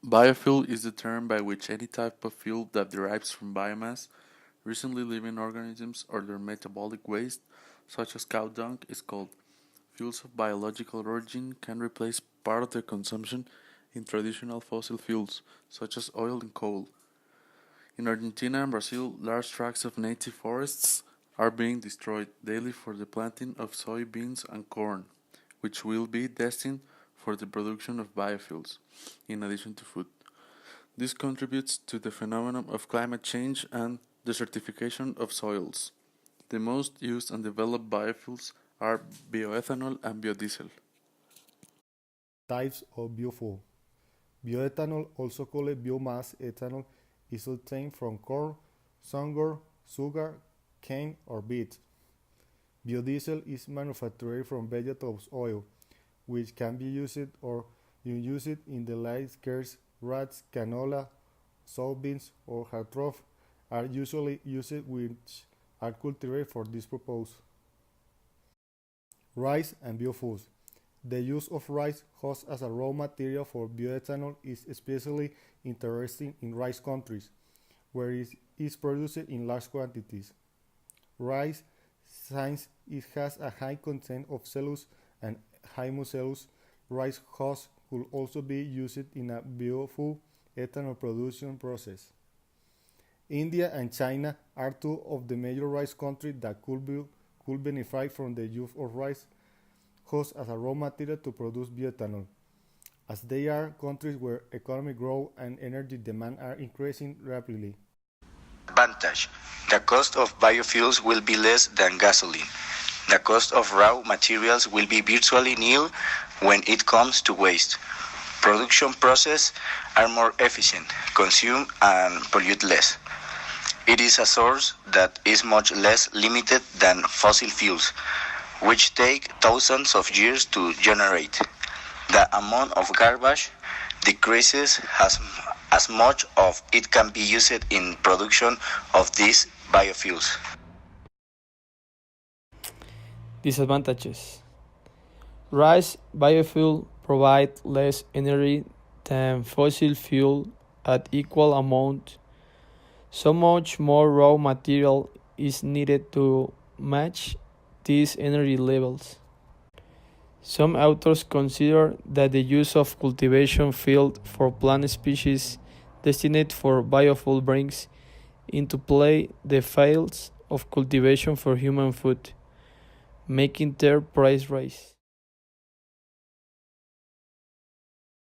Biofuel is the term by which any type of fuel that derives from biomass, recently living organisms, or their metabolic waste, such as cow dung, is called. Fuels of biological origin can replace part of their consumption in traditional fossil fuels, such as oil and coal. In Argentina and Brazil, large tracts of native forests are being destroyed daily for the planting of soybeans and corn, which will be destined for the production of biofuels, in addition to food. This contributes to the phenomenon of climate change and desertification of soils. The most used and developed biofuels are bioethanol and biodiesel. Types of biofuel. Bioethanol, also called biomass ethanol, is obtained from corn, sugar, cane, or beet. Biodiesel is manufactured from vegetable oil, which can be used or unused in the light scarce rats, canola, soybeans, or hearthrug are usually used which are cultivated for this purpose. Rice and biofuels. The use of rice husk as a raw material for bioethanol is especially interesting in rice countries, where it is produced in large quantities. Rice, since it has a high content of cellulose and hemicellulose, rice husk could also be used in a biofuel ethanol production process. India and China are two of the major rice countries that could benefit from the use of rice husk as a raw material to produce bioethanol, as they are countries where economic growth and energy demand are increasing rapidly. Advantage: the cost of biofuels will be less than gasoline. The cost of raw materials will be virtually nil when it comes to waste. Production processes are more efficient, consume and pollute less. It is a source that is much less limited than fossil fuels, which take thousands of years to generate. The amount of garbage decreases as much of it can be used in production of these biofuels. Disadvantages. Rice biofuel provide less energy than fossil fuel at equal amount. So much more raw material is needed to match these energy levels. Some authors consider that the use of cultivation field for plant species destined for biofuel brings into play the fields of cultivation for human food, making their price rise.